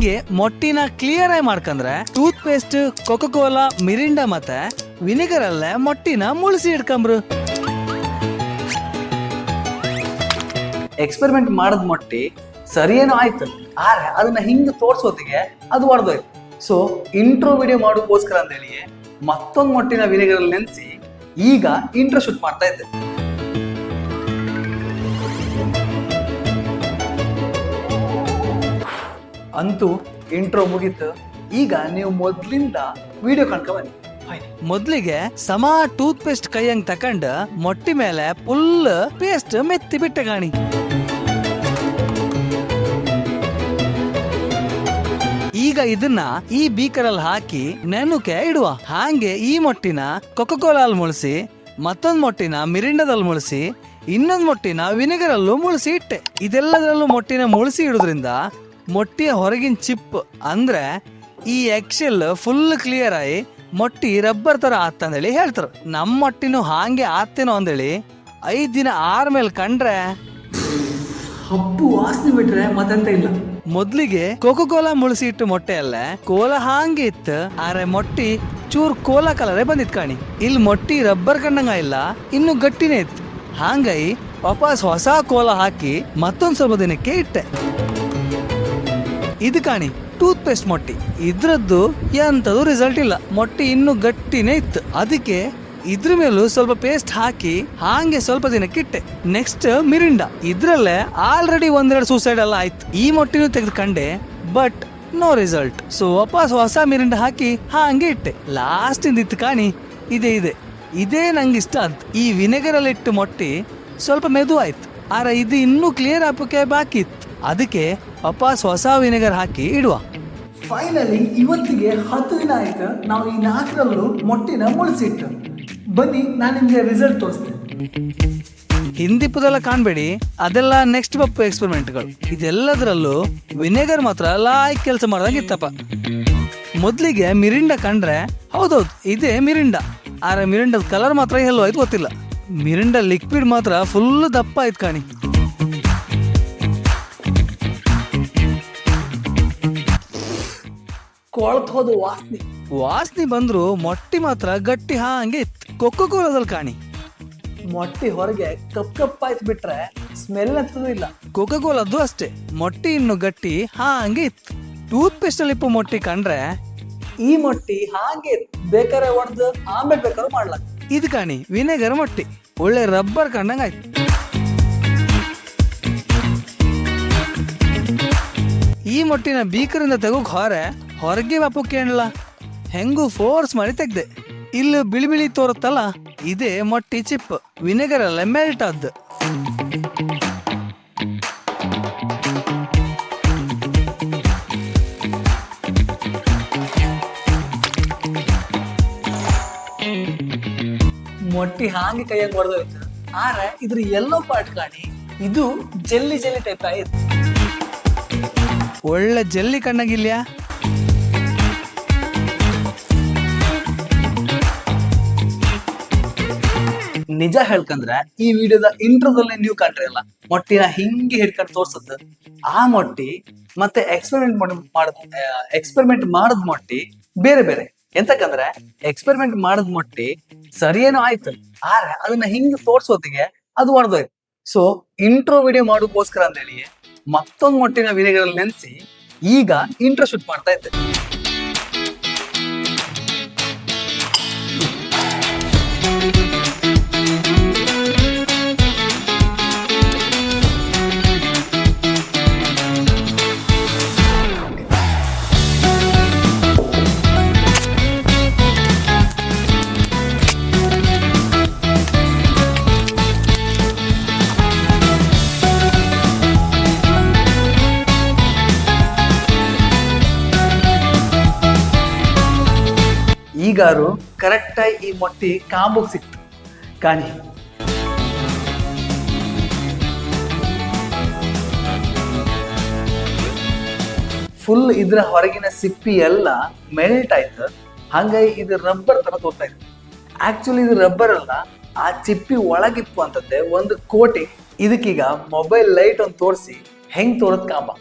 ಹಿಂಗೆ ಮೊಟ್ಟಿನ ಕ್ಲಿಯರ್ ಆಗಿ ಮಾಡ್ಕಂದ್ರೆ tooth paste, Coca-Cola, Mirinda ಮತ್ತೆ ವಿನೆಗರ್ ಅಲ್ಲೇ ಮೊಟ್ಟಿನ ಮುಳಿಸಿ ಇಡ್ಕಂಬ್ರು. ಎಕ್ಸ್ಪೆರಿಮೆಂಟ್ ಮಾಡದ್ ಮೊಟ್ಟಿ ಸರಿಯೇನೋ ಆಯ್ತು, ಆದ್ರೆ ಅದನ್ನ ಹಿಂಗ್ ತೋರ್ಸೋತಿಗೆ ಅದು ಹೊಡೆದೋಯ್ತು. ಸೊ ಇಂಟ್ರೋ ವಿಡಿಯೋ ಮಾಡೋಕ್ಕೋಸ್ಕರ ಅಂತ ಹೇಳಿ ಮತ್ತೊಂದು ಮೊಟ್ಟಿನ ವಿನೆಗರ್ ಅಲ್ಲಿ ನೆನೆಸಿ ಈಗ ಇಂಟ್ರೋ ಶೂಟ್ ಮಾಡ್ತಾ ಇದ್ದೆ. ಅಂತೂ ಇಂಟ್ರೋ ಮುಗೀತು. ಈಗ ನೀವು ಮೊದ್ಲಿಂದ ವಿಡಿಯೋ ಕಣ್ಕೊ ಬನ್ನಿ. ಮೊದ್ಲಿಗೆ ಸಮ ಟೂತ್ ಪೇಸ್ಟ್ ಕೈಯಂಗ್ ತಕೊಂಡ್ ಮೊಟ್ಟಿ ಮೇಲೆ ಫುಲ್ ಪೇಸ್ಟ್ ಮೆತ್ತಿ ಬಿಟ್ಟೆ ಕಾಣಿ. ಈಗ ಇದನ್ನ ಈ ಬೀಕರ್ ಅಲ್ಲಿ ಹಾಕಿ ನೆನುಕೆ ಇಡುವ. ಹಾಗೆ ಈ ಮೊಟ್ಟಿನ ಕೊಕೊಕೋಲಾ ಅಲ್ಲಿ ಮುಳಿಸಿ, ಮತ್ತೊಂದ್ ಮೊಟ್ಟಿನ ಮಿರಿಂಡದಲ್ಲಿ ಮುಳಿಸಿ, ಇನ್ನೊಂದ್ ಮೊಟ್ಟಿನ ವಿನೆಗರ್ ಅಲ್ಲೂ ಮುಳಿಸಿ ಇಟ್ಟೆ. ಇದೆಲ್ಲದರಲ್ಲೂ ಮೊಟ್ಟಿನ ಮುಳಿಸಿ ಇಡುದ್ರಿಂದ ಮೊಟ್ಟಿಯ ಹೊರಗಿನ ಚಿಪ್ ಅಂದ್ರೆ ಈ ಎಕ್ಸೆಲ್ ಫುಲ್ ಕ್ಲಿಯರ್ ಆಗಿ ಮೊಟ್ಟಿ ರಬ್ಬರ್ ತರ ಆತಂದೇಳಿ ಹೇಳ್ತಾರ. ನಮ್ಮ ಮೊಟ್ಟಿನೂ ಹಾಗೆ ಆತೇನೋ ಅಂದೇಳಿ 5 ದಿನ ಆರ್ಮೇಲೆ ಕಂಡ್ರೆ ಹಬ್ಬು ವಾಸನೆ ಬಿಟ್ರೆ ಮತ್ತೆಂತ ಇಲ್ಲ. ಮೊದ್ಲಿಗೆ ಕೊಕೊಕೋಲಾ ಮುಳಿಸಿ ಇಟ್ಟು ಮೊಟ್ಟೆ ಅಲ್ಲೇ ಕೋಲಾ ಹಾಂಗೆ ಇತ್ತು, ಆರೆ ಮೊಟ್ಟಿ ಚೂರ್ ಕೋಲಾ ಕಲರೇ ಬಂದಿತ್ ಕಾಣಿ. ಇಲ್ಲಿ ಮೊಟ್ಟಿ ರಬ್ಬರ್ ಕಂಡಂಗ ಇಲ್ಲ, ಇನ್ನು ಗಟ್ಟಿನೇ ಇತ್ತು. ಹಾಂಗಾಗಿ ವಾಪಸ್ ಹೊಸ ಕೋಲಾ ಹಾಕಿ ಮತ್ತೊಂದ್ ಸ್ವಲ್ಪ ದಿನಕ್ಕೆ ಇಟ್ಟೆ. ಇದು ಕಾಣಿ ಟೂತ್ ಪೇಸ್ಟ್ ಮೊಟ್ಟಿ. ಇದ್ರದ್ದು ಎಂತದು ರಿಸಲ್ಟ್ ಇಲ್ಲ, ಮೊಟ್ಟಿ ಇನ್ನು ಗಟ್ಟಿನೇ ಇತ್ತು. ಅದಕ್ಕೆ ಇದ್ರ ಮೇಲೂ ಸ್ವಲ್ಪ ಪೇಸ್ಟ್ ಹಾಕಿ ಹಾಂಗೆ ಸ್ವಲ್ಪ ದಿನಕ್ಕೆ ಇಟ್ಟೆ. ನೆಕ್ಸ್ಟ್ ಮಿರಿಂಡಾ, ಇದ್ರಲ್ಲೇ ಆಲ್ರೆಡಿ 1-2 ಸೂಸೈಡ್ ಎಲ್ಲ ಆಯ್ತು. ಈ ಮೊಟ್ಟಿನೂ ತೆಗೆದುಕೊಂಡೆ, ಬಟ್ ನೋ ರಿಸಲ್ಟ್. ಸೊ ವಾಪಸ್ ಹೊಸ ಮಿರಿಂಡಾ ಹಾಕಿ ಹಾಂಗೆ ಇಟ್ಟೆ. ಲಾಸ್ಟ್ ಇತ್ತು ಕಾಣಿ ಇದೇ ನಂಗೆ ಇಷ್ಟ ಅಂತ. ಈ ವಿನೆಗರ್ ಅಲ್ಲಿ ಇಟ್ಟು ಮೊಟ್ಟಿ ಸ್ವಲ್ಪ ಮೆದು ಆಯ್ತು, ಆದ್ರೆ ಇದು ಇನ್ನೂ ಕ್ಲಿಯರ್ ಹಾಕೋಕೆ ಬಾಕಿ ಇತ್ತು. ಅದಕ್ಕೆ ವಾಪಸ್ ಹೊಸ ವಿನೆಗರ್ ಹಾಕಿ ಇಡುವ. ಫೈನಲಿ ಇವತ್ತಿಗೆ 10 ದಿನ ಆಯ್ತು ನಾವು ಈ 4ರಲ್ಲೂ ಮೊಟ್ಟಿನ ಮುಳಿಸಿಟ್ಟು. ಬನ್ನಿ ನಾನು ನಿಮ್ಗೆ ರಿಸಲ್ಟ್ ತೋರಿಸ್ತೇನೆ. ಹಿಂದಿಪ್ಪದೆಲ್ಲ ಕಾಣ್ಬೇಡಿ, ಅದೆಲ್ಲ ನೆಕ್ಸ್ಟ್ ಬಪ್ಪು ಎಕ್ಸ್ಪೆರಿಮೆಂಟ್ಗಳು. ಇದೆಲ್ಲದರಲ್ಲೂ ವಿನೆಗರ್ ಮಾತ್ರ ಲಾಯ್ಕ್ ಕೆಲಸ ಮಾಡ್ದಂಗೆ ಇತ್ತಪ್ಪ. ಮೊದ್ಲಿಗೆ ಮಿರಿಂಡಾ ಕಂಡ್ರೆ ಹೌದೌದು ಇದೇ ಮಿರಿಂಡಾ, ಆದ್ರೆ ಮಿರಿಂಡದ ಕಲರ್ ಮಾತ್ರ ಎಲ್ಲೋ ಆಯ್ತು ಗೊತ್ತಿಲ್ಲ. ಮಿರಿಂಡಾ ಲಿಕ್ವಿಡ್ ಮಾತ್ರ ಫುಲ್ ದಪ್ಪ ಆಯ್ತು ಕಾಣಿ. ಕೊಳತ್ ಹೋದ ವಾಸನೆ ಬಂದ್ರು ಮೊಟ್ಟಿ ಮಾತ್ರ ಗಟ್ಟಿ ಹಾಂಗೆ ಇತ್ತು. ಕೊಕೊಕೋಲಾದಲ್ಲಿ ಕಾಣಿ ಮೊಟ್ಟಿ ಹೊರಗೆ ಕಪ್ ಆಯ್ತು ಬಿಟ್ರೆ ಸ್ಮೆಲ್ ಅಂತೂ ಇಲ್ಲ. ಕೊಕೊಕೋಲಾದ್ದು ಅಷ್ಟೇ, ಮೊಟ್ಟಿ ಇನ್ನು ಗಟ್ಟಿ ಹಾಂಗೆ ಇತ್ತು. ಟೂತ್ ಪೇಸ್ಟ್ ಅಲ್ಲಿ ಇಪ್ಪು ಮೊಟ್ಟಿ ಕಂಡ್ರೆ ಈ ಮೊಟ್ಟಿ ಹಾಗೆ ಬೇಕಾರೆ ಹೊಡೆದು ಆಮೇಲೆ ಬೇಕಾದ್ರೂ ಮಾಡ್ಲಾಕ. ಇದು ಕಾಣಿ ವಿನೆಗರ್ ಮೊಟ್ಟಿ, ಒಳ್ಳೆ ರಬ್ಬರ್ ಕಂಡಂಗ ಆಯ್ತು. ಈ ಮೊಟ್ಟಿನ ಬೀಕರಿಂದ ತೆಗೋಕ್ ಹೊರಗೆ ಬಾಪು ಕೇಳಲ್ಲ, ಹೆಂಗೂ ಫೋರ್ಸ್ ಮಾಡಿ ತೆಗ್ದೆ. ಇಲ್ಲಿ ಬಿಳಿ ಬಿಳಿ ತೋರುತ್ತಲ್ಲ, ಇದೇ ಮೊಟ್ಟಿ ಚಿಪ್, ವಿನೆಗರ್ ಅಲ್ಲೇ ಮೆಲ್ಟ್ ಆದ್ದು. ಮೊಟ್ಟಿ ಹಾಗೆ ಕೈಯಾಗ ಹೊಡೆದೋಯ್ತು, ಆದ್ರೆ ಇದ್ರ ಎಲ್ಲೋ ಪಾರ್ಟ್ ಕಾಣಿ ಇದು ಜೆಲ್ಲಿ ಟೈಪ್ ಆಯ್ತು. ಒಳ್ಳೆ ಜಲ್ಲಿ ಕಣ್ಣಾಗಿಲ್ಯಾ? ನಿಜ ಹೇಳ್ಕಂದ್ರೆ ಈ ವಿಡಿಯೋದ ಇಂಟ್ರೋದಲ್ಲಿ ನೀವು ಕಂಡ್ರೆ ಅಲ್ಲ ಮೊಟ್ಟಿನ ಹಿಂಗೆ ಹಿಡ್ಕೊಂಡು ತೋರ್ಸದ್ದು ಆ ಮೊಟ್ಟಿ ಮತ್ತೆ ಎಕ್ಸ್ಪೆರಿಮೆಂಟ್ ಮಾಡದ್ ಮೊಟ್ಟಿ ಬೇರೆ ಬೇರೆ. ಎಂತಕ್ಕಂದ್ರೆ ಎಕ್ಸ್ಪೆರಿಮೆಂಟ್ ಮಾಡದ್ ಮೊಟ್ಟಿ ಸರಿಯೇನೋ ಆಯ್ತು, ಆದ್ರೆ ಅದನ್ನ ಹಿಂಗೆ ತೋರ್ಸೋತಿಗೆ ಅದು ಹೊಡೆದೋಯ್ತು. ಸೊ ಇಂಟ್ರೋ ವಿಡಿಯೋ ಮಾಡೋಕ್ಕೋಸ್ಕರ ಅಂತ ಹೇಳಿ ಮತ್ತೊಂದು ಮೊಟ್ಟಿನ ವಿನೆಗರ್ ಅಲ್ಲಿ ನೆನೆಸಿ ಈಗ ಇಂಟ್ರೋ ಶೂಟ್ ಮಾಡ್ತಾ ಇದ್ದೆ. ಈಗಾರು ಕರೆಕ್ಟಾಗಿ ಈ ಮೊಟ್ಟಿ ಕಾಂಬೋಗ್ ಸಿಕ್ತು ಕಾಣಿ. ಫುಲ್ ಇದ್ರ ಹೊರಗಿನ ಸಿಪ್ಪಿ ಎಲ್ಲ ಮೆಲ್ಟ್ ಆಯ್ತು, ಹಂಗಾಗಿ ಇದು ರಬ್ಬರ್ ತರ ತೋರ್ತಾ ಇತ್ತು. ಆಕ್ಚುಲಿ ಇದು ರಬ್ಬರ್ ಅಲ್ಲ, ಆ ಚಿಪ್ಪಿ ಒಳಗಿತ್ತು ಅಂತಂತೆ ಒಂದು ಕೋಟಿಂಗ್. ಇದಕ್ಕೀಗ ಮೊಬೈಲ್ ಲೈಟ್ ಒಂದು ತೋರಿಸಿ ಹೆಂಗ್ ತೋರದ್ ಕಾಂಬ.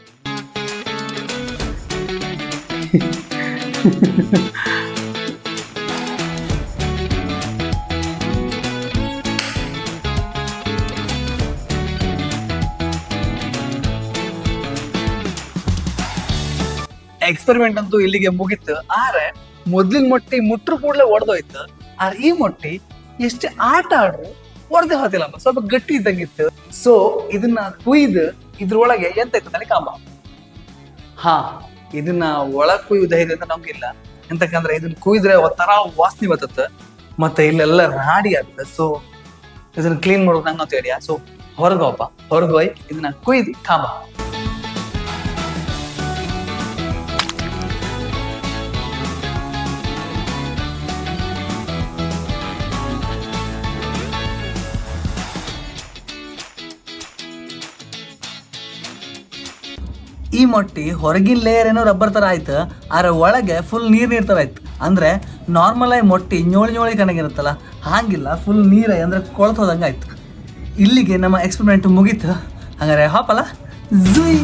ಎಕ್ಸ್ಪೆರಿಮೆಂಟ್ ಅಂತೂ ಇಲ್ಲಿಗೆ ಮುಗೀತು. ಆದ್ರೆ ಮೊದ್ಲಿನ ಮೊಟ್ಟಿ ಮುಟ್ರು ಕೂಡಲೇ ಒಡೆದೋಯ್ತು. ಆದ್ರೆ ಈ ಮೊಟ್ಟಿ ಎಷ್ಟೇ ಆಟ ಆಡ್ರು ಒಡೆದೇ ಹೋತಿಲ್ಲಪ್ಪ, ಸ್ವಲ್ಪ ಗಟ್ಟಿ ಇದ್ದಂಗಿತ್ತು. ಸೊ ಇದನ್ನ ಕುಯ್ದು ಇದ್ರೊಳಗೆ ಎಂತ ಇರ್ತದೆ ಕಾಂಬ. ಹಾ, ಇದನ್ನ ಒಳಗ್ ಕುಯ್ಯು ಧೈರ್ಯ ಅಂತ ನಮ್ಗಿಲ್ಲ. ಎಂತಕ್ಕಂದ್ರೆ ಇದನ್ನ ಕುಯ್ದ್ರೆ ಒಂಥರ ವಾಸನೆ ಬರ್ತದೆ, ಮತ್ತೆ ಇಲ್ಲೆಲ್ಲ ರಾಡಿ ಆಗ್ತದೆ. ಸೊ ಇದನ್ನ ಕ್ಲೀನ್ ಮಾಡೋದು ನಂಗೆ ಅಂತ ಹೇಳಿಯಾ. ಸೊ ಹೊರಗೋಪ, ಹೊರಗೋಯ್ ಇದನ್ನ ಕುಯ್ದು ಕಾಂಬ. ಈ ಮೊಟ್ಟಿ ಹೊರಗಿನ ಲೇಯರ್ ಏನೋ ರಬ್ಬರ್ ತರ ಆಯ್ತು, ಆದ್ರೆ ಒಳಗೆ ಫುಲ್ ನೀರ್ ತರ ಆಯ್ತು. ಅಂದ್ರೆ ನಾರ್ಮಲ್ ಆಗಿ ಮೊಟ್ಟಿ ñೋಳಿ ಕಣಗಿರುತ್ತಲ್ಲ, ಹಾಗಿಲ್ಲ, ಫುಲ್ ನೀರ ಅಂದ್ರೆ ಕೊಳ್ತು ಹೋದಂಗೆ ಆಯ್ತು. ಇಲ್ಲಿಗೆ ನಮ್ಮ ಎಕ್ಸ್ಪೆರಿಮೆಂಟ್ ಮುಗೀತು. ಹಂಗಾರೆ ಹಾಪಲ್ಲ ಜುಯ್.